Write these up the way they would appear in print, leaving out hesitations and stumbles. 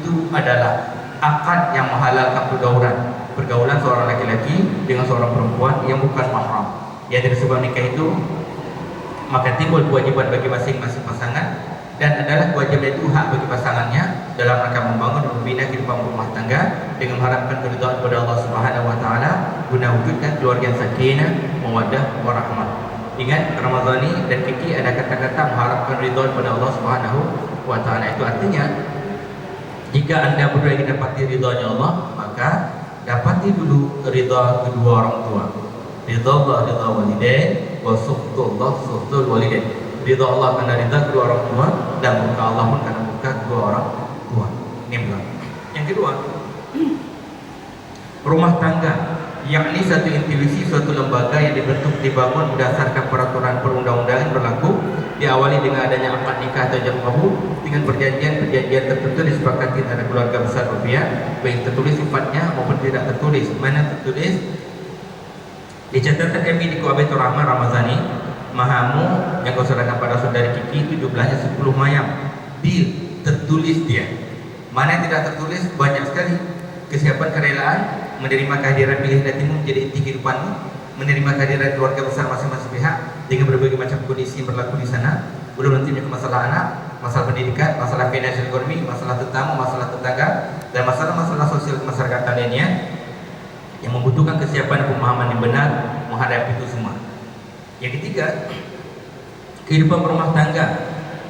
itu adalah akad yang menghalalkan pergaulan seorang laki-laki dengan seorang perempuan yang bukan mahram. Ya, dari sebab nikah itu maka timbul kewajiban bagi masing-masing pasangan, dan adalah kewajiban itu hak bagi pasangannya dalam rangka membangun dan membina kehidupan rumah tangga dengan mengharapkan keridhaan kepada Allah Subhanahu wa taala guna wujudkan keluarga yang sakinah, mawaddah, warahmah. Ingat, Ramadhani dan Kiki ada kata-kata mengharapkan ridhaan kepada Allah Subhanahu wa taala. Itu artinya jika Anda berdua ingin dapati ridhanya Allah, maka dapati dulu ridha kedua orang tua. Ridha Allah, ridha walidain, wa suhtullah, suhtul walidain. Ridha Allah karena ridha kedua orang tua, dan murka Allah pun karena murka kedua orang tua. Ini belum. Yang kedua, rumah tangga, yakni satu institusi, suatu lembaga yang dibangun berdasarkan peraturan perundang-undangan berlaku, diawali dengan adanya akad nikah atau jamu kabul dengan perjanjian tertentu disepakati antara keluarga besar berpihak, baik tertulis sifatnya maupun tidak tertulis. Mana tertulis? Di catatan kami di Kuabetur Rahman Ramazani, mahamu yang kau serahkan pada saudari Kiki itu jumlahnya 10 mayam. Deal, tertulis dia. Mana yang tidak tertulis? Banyak sekali. Kesiapan kerelaan menerima kehadiran pilihan hatimu menjadi inti kehidupanmu, menerima kehadiran keluarga besar masing-masing pihak dengan berbagai macam kondisi yang berlaku di sana. Belum nanti ke masalah anak, masalah pendidikan, masalah financial economy, masalah tetamu, masalah tetangga, dan masalah-masalah sosial kemasyarakatan lainnya yang membutuhkan kesiapan dan pemahaman yang benar menghadapi itu semua. Yang ketiga, kehidupan berumah tangga,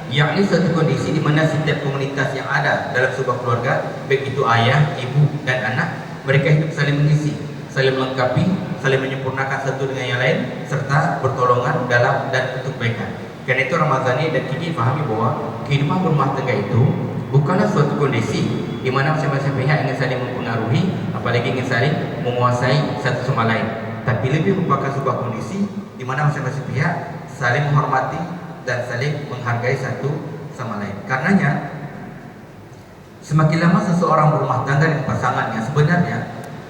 yakni suatu kondisi di mana setiap komunitas yang ada dalam sebuah keluarga, baik itu ayah, ibu, dan anak, mereka hidup saling mengisi, saling melengkapi, saling menyempurnakan satu dengan yang lain, serta bertolongan dalam dan untuk kebaikan. Karena itu Ramadhani dan Kiki pahami bahwa kehidupan berumah tangga itu bukanlah suatu kondisi di mana masing-masing pihak ingin saling mempengaruhi, apalagi ingin saling menguasai satu sama lain, tapi lebih merupakan sebuah kondisi di mana masing-masing pihak saling menghormati dan saling menghargai satu sama lain. Karenanya semakin lama seseorang berumah tangga dengan pasangannya, sebenarnya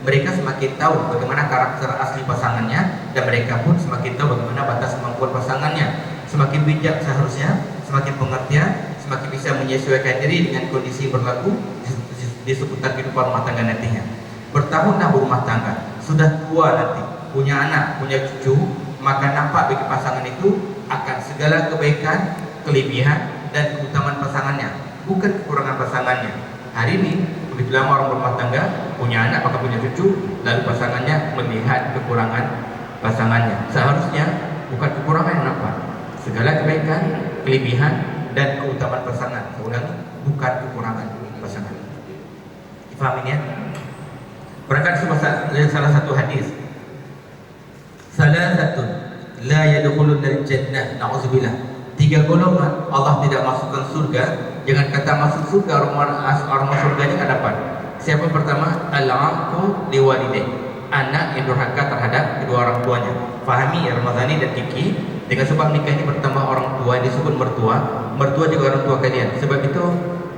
mereka semakin tahu bagaimana karakter asli pasangannya, dan mereka pun semakin tahu bagaimana batas kemampuan pasangannya. Semakin bijak seharusnya, semakin pengertian, semakin bisa menyesuaikan diri dengan kondisi berlaku di seputar kehidupan rumah tangga nantinya. Bertahun-tahun berumah tangga, sudah tua nanti, punya anak, punya cucu, maka nampak bagi pasangan itu akan segala kebaikan, kelebihan, dan keutamaan pasangannya, bukan kekurangan pasangannya. Hari ini begitu lama orang berumah tangga, punya anak, maka punya cucu, lalu pasangannya melihat kekurangan pasangannya. Seharusnya bukan kekurangan yang nampak, segala kebaikan, kelebihan, dan keutamaan pasangan. Saya ulangi, bukan kekurangan pasangan. Difahami ya? Berangkat salah satu hadis, salasatun la yadkhuluna al-jannah, na'udzubillah. 3 golongan Allah tidak masukkan surga. Jangan kata masuk surga, orang surganya nggak dapat. Siapa pertama? Al-'aqu liwalidayh, anak yang durhaka terhadap kedua orang tuanya. Fahami ya Ramadhani dan Kiki, dengan sebab nikah ini bertambah orang tua yang disebut mertua. Mertua juga orang tua kalian. Sebab itu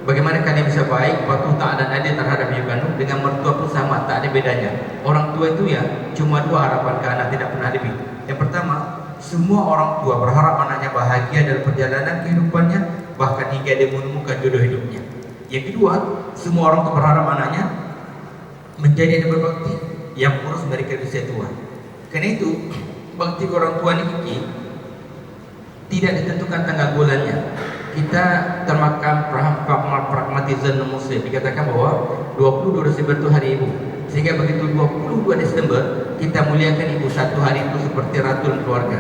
bagaimana kalian bisa baik, patuh, taat dan adil terhadap ibu kandung, dengan mertua pun sama, tak ada bedanya. Orang tua itu ya cuma 2 harapan ke anak, tidak pernah lebih. Yang pertama, semua orang tua berharap anaknya bahagia dalam perjalanan kehidupannya, bahkan hingga dia menemukan jodoh hidupnya. Yang kedua, semua orang tua berharap anaknya menjadi yang berbakti, yang urus mereka di usia tua. Karena itu, bakti orang tua ini Kiki tidak ditentukan tanggal bulannya. Kita termakan pragmatisme muslim. Dikatakan bahwa 22 Desember itu hari ibu, sehingga begitu 22 Desember kita muliakan ibu. Satu hari itu seperti ratu dan keluarga.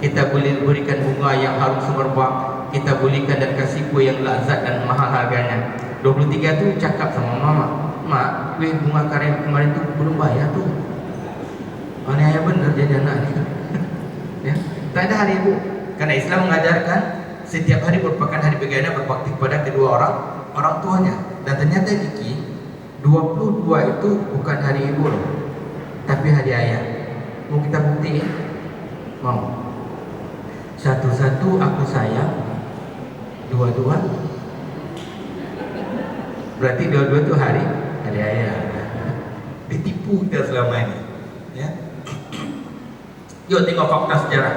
Kita boleh berikan bunga yang harum semerbak, kita belikan dan kasih kue yang lazat dan mahal harganya. 23 itu cakap sama mama, mak, kue bunga kemarin itu belum bayar tuh. Mana ya benar jadi anak itu. Ya, tak ada hari ibu. Karena Islam mengajarkan setiap hari merupakan hari bagaimana berbakti kepada kedua orang tuanya. Dan ternyata Kiki, 22 itu bukan hari ibu loh, tapi hari ayah. Mau kita buktiin? Mau? Satu-satu aku sayang, 22 berarti 22 itu hari ayah. Ditipu kita selama ini, ya. Yuk tengok fakta sejarah.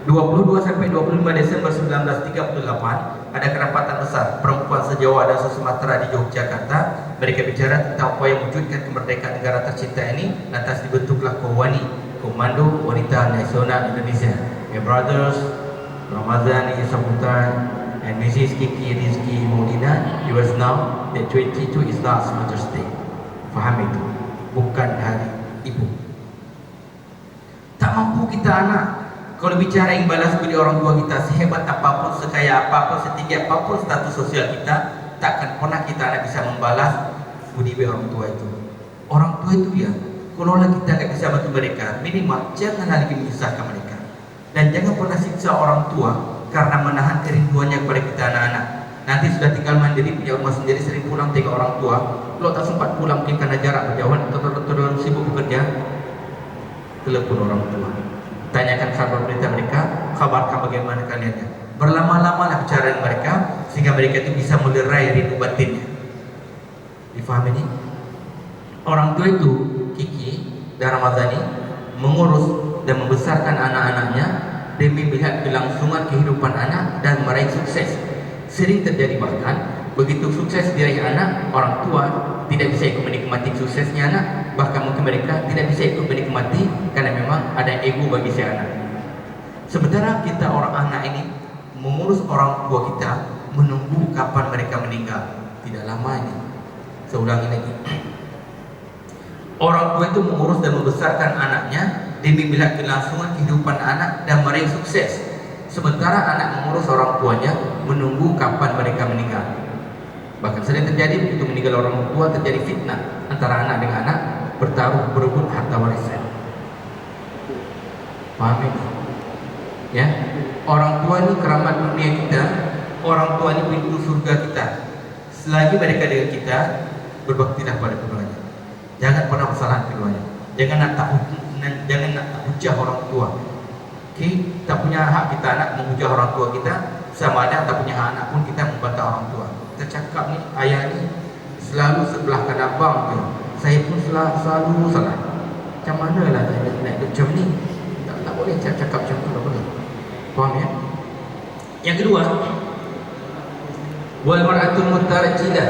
22 sampai 25 Desember 1938 ada kerapatan besar perempuan se-Jawa dan se-Sumatera di Yogyakarta. Mereka bicara tentang upaya mewujudkan kemerdekaan negara tercinta ini. Lantas dibentuklah KOWANI, Komando Wanita Nasional Indonesia. My brothers, Ramazani Saputra and Mrs. Kiki Rizki Maulina, yours now that 22 is not Mother's Day. Faham itu? Bukan hari ibu. Tak mampu kita anak kalau bicara imbalan budi orang tua kita, sehebat apapun, sekaya apapun, setinggi apapun status sosial kita, takkan pernah kita anak bisa membalas budi orang tua itu. Orang tua itu ya, kalau kita tak bisa bantu mereka, minimal jangan lagi menyusahkan mereka. Dan jangan pernah siksa orang tua karena menahan kerinduannya kepada kita anak-anak. Nanti sudah tinggal mandiri, punya rumah sendiri, sering pulang tengok orang tua. Kalau tak sempat pulang mungkin karena jarak berjauhan atau sibuk bekerja, telepon orang tua, tanyakan kabar berita mereka, kabarkan bagaimana kalian. Berlama-lamalah bicara dengan mereka sehingga mereka itu bisa melerai rindu batinnya. Difahami ini? Orang tua itu, Kiki dan Ramazani, mengurus dan membesarkan anak-anaknya demi melihat kelangsungan kehidupan anak dan meraih sukses. Sering terjadi bahkan begitu sukses diraih anak, orang tua tidak bisa ikut menikmati suksesnya anak. Bahkan mungkin mereka tidak bisa ikut menikmati karena memang ada ego bagi si anak. Sementara kita orang anak ini mengurus orang tua kita, menunggu kapan mereka meninggal. Tidak lama ini. Saya ulangi lagi. Orang tua itu mengurus dan membesarkan anaknya demi melihat kelangsungan kehidupan anak dan meraih sukses. Sementara anak mengurus orang tuanya, menunggu kapan mereka meninggal. Bahkan sering terjadi begitu meninggal orang tua, terjadi fitnah antara anak dengan anak, bertaruh berebut harta warisan. Paham ini? Ya, orang tua ini keramat dunia kita, orang tua ini pintu surga kita. Selagi mereka dengan kita, berbaktilah pada keduanya. Jangan pernah bersalah keduanya. Jangan nak tak hujah orang tua. Okay? Tak punya hak kita anak menghujah orang tua kita, sama ada tak punya hak anak pun kita membantah orang tua. Kita cakap ni, ayah ni selalu sebelahkan abang tu. Saya pun selalu salah. Macam mana lah saya nak macam ni? Tak boleh cakap macam tu, tak boleh. Faham ya? Yang kedua, wal mar'atul mutarjilah,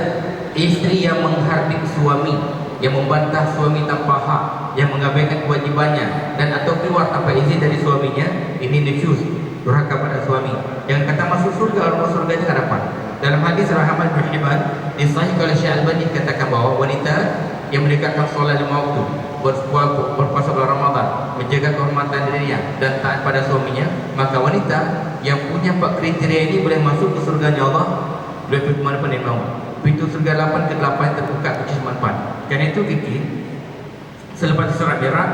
isteri yang menghardik suami, yang membantah suami tanpa hak, yang mengabaikan kewajibannya dan atau keluar tanpa izin dari suaminya, ini nusyuz, durhaka pada suami. Yang kata masuk surga, orang surga itu hadapan. Dalam hadis Rahman bin Hibban disahihkan oleh Syekh Al-Albani, katakan bahawa wanita yang menegakkan solat 5 waktu, berpuasa bulan Ramadan, menjaga kehormatan dirinya dan taat pada suaminya, maka wanita yang punya 4 kriteria ini boleh masuk ke surganya Allah. Boleh pergi mana pun dia mahu. Pintu surga 8 ke 8 terbuka kunci 4. Karena itu Kiki, selepas surat Mi'raj,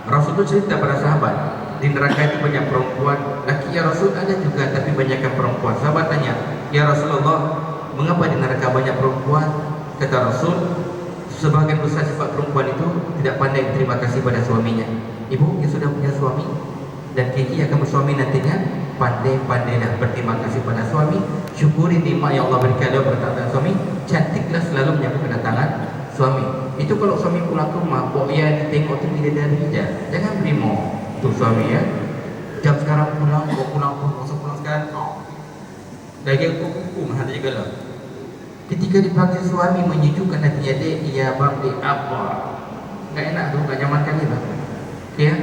Rasul itu cerita pada sahabat, di neraka itu banyak perempuan. Laki ya Rasul, ada juga tapi banyakkan perempuan. Sahabat tanya, ya Rasulullah, mengapa di neraka banyak perempuan? Kata Rasul, sebagian besar sifat perempuan itu tidak pandai berterima kasih pada suaminya. Ibu yang sudah punya suami dan Kiki akan bersuami nantinya, pandai-pandailah berterima kasih pada suami, syukuri nikmat yang Allah berikan dalam kedatangan suami, cantiklah selalu menyambut kedatangan suami. Itu kalau suami pulang ke rumah, pokoknya ditengok tu bidadari je, jangan berimo tu suami ya. Jam sekarang pulang, pulang sekarang, daging kuku mana juga lah. Ketika dipanggil suami menyejukkan hatinya dia, iya bang, apa? Enggak enak tu, enggak nyaman kali bang. Ya.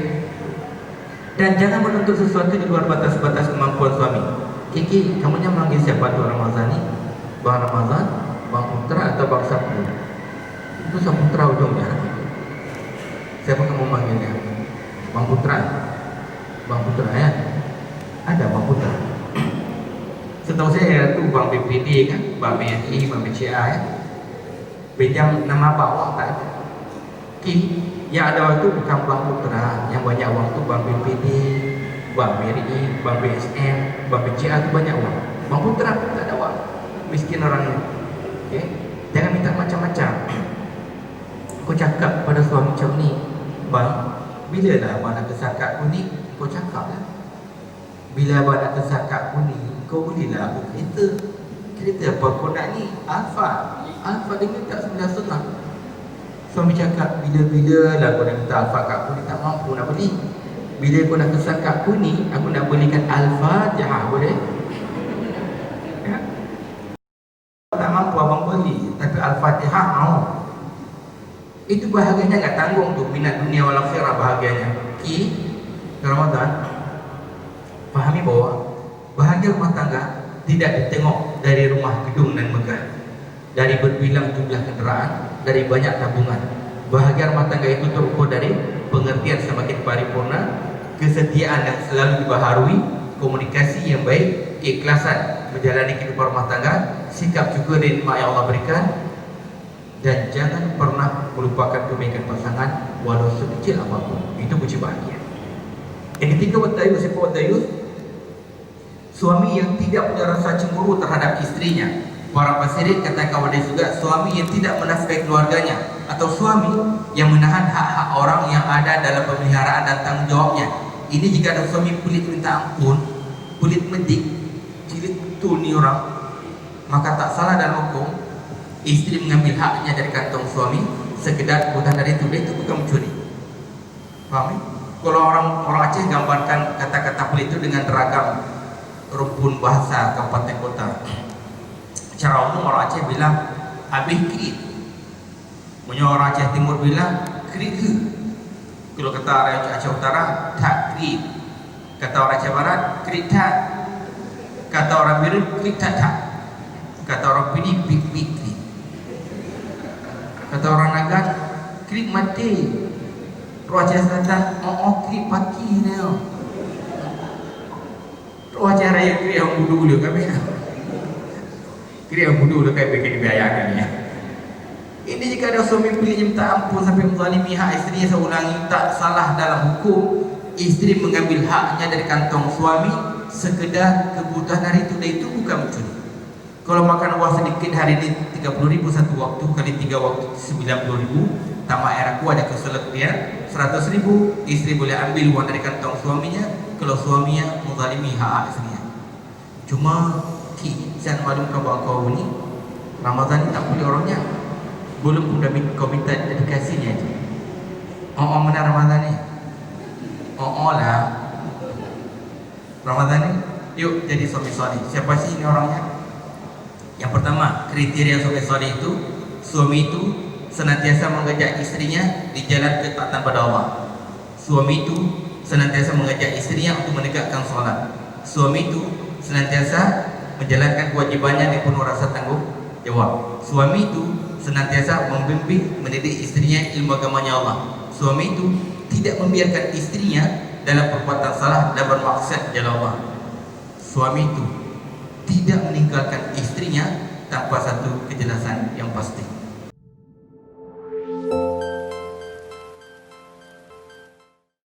Dan jangan menuntut sesuatu di luar batas-batas kemampuan suami. Kiki, kamu yang manggil siapa tu Ramazani? Bang Ramazan, Bang Putra atau Bang Sapu? Itu Saputra ujungnya. Siapa kamu manggilnya? Bang Putra. Bang Putra ya? Ada Bang Putra. Setahu saya tu Bang BPD kan, Bang BNI, Bang BCA ya. Pinjam nama bawah tak ada. Kiki, yang ada itu bukan Bang Putra, yang banyak uang tu Bang BPD, Bang BRI, Bang BSM, Bang BCA tu banyak uang. Bang Putra pun tak ada uang, miskin orangnya. Okay? Jangan minta macam-macam. Kau cakap pada suami macam ni, bang, bila lah abang nak kesakak aku ni? Kau cakap lah. Bila abang nak kesakak aku ni, kau belilah aku kereta. Kereta apa kau nak ni? Alfa. Alfa dia minta 9,5. Suami cakap, bila-bila lah kau nak minta Alfa kat aku ni, tak mampu nak beli. Bila kau nak kesan kat aku ni, aku nak belikan Alfa Jahah, boleh? Itu bahagianya nggak tanggung tuh, minat dunia wal akhirah bahagianya. Ramadan, pahami bahwa bahagia rumah tangga tidak ditengok dari rumah, gedung dan megah, dari berbilang jumlah kendaraan, dari banyak tabungan. Bahagia rumah tangga itu terukur dari pengertian semakin paripurna, kesetiaan yang selalu dibaharui, komunikasi yang baik, keikhlasan menjalani kehidupan rumah tangga, sikap juga dari nikmat yang Allah berikan, dan jangan pernah melupakan kebaikan pasangan walau sekecil apapun. Itu kunci bahagia. Yang ketiga, watayus, sifat watayus, suami yang tidak punya rasa cemburu terhadap istrinya. Para fasirin kata kawan dia juga, suami yang tidak menafkahi keluarganya, atau suami yang menahan hak-hak orang yang ada dalam pemeliharaan dan tanggung jawabnya. Ini jika ada suami pelit minta ampun, pelit medik, cilik betul ni orang, maka tak salah dalam hukum istri mengambil haknya dari kantong suami sekedar kebutuhan dari itu bukan mencuri. Paham? Kalau orang Aceh gambarkan kata-kata pelit itu dengan beragam rumpun bahasa kabupaten kota. Secara umum orang Aceh bilang habis krit, orang Aceh Timur bilang krit ke. Kalau kata orang Aceh Utara tak krit, kata orang Aceh Barat krit tak, kata orang Biru krit tak, kata orang Pidi pik pik krit, kata orang Naga krit mati, orang Aceh Selatan krit paki ni. Orang Aceh Raya krit yang budu dulu kami. Kira yang bodoh dah kayak bikin dibayangkan ya. Ini jika ada suami pilih minta ampun sampai menzalimi hak isteri, saya ulangi, tak salah dalam hukum isteri mengambil haknya dari kantong suami sekedar kebutuhan hari itu bukan mencuri. Kalau makan uang sedikit hari ini 30.000 satu waktu kali 3 waktu 90.000, tambah air aku ada keselet dia 100.000, isteri boleh ambil uang dari kantong suaminya kalau suaminya menzalimi hak istrinya. Cuma saya maklumkan bahawa kau ni Ramadan ni tak boleh orangnya, belum pun kau minta dedikasinya itu. Mana Ramadan ni? Lah Ramadan ni yuk jadi suami soleh. Siapa sih ini orangnya? Yang pertama, kriteria suami soleh itu, suami itu senantiasa mengajak istrinya di jalan ketaatan pada Allah. Suami itu senantiasa mengajak istrinya untuk menegakkan solat. Suami itu senantiasa menjalankan kewajibannya dengan penuh rasa tanggung jawab. Suami itu senantiasa membimbing, mendidik istrinya ilmu agamanya Allah. Suami itu tidak membiarkan istrinya dalam perbuatan salah dan bermaksiat jalan Allah. Suami itu tidak meninggalkan istrinya tanpa satu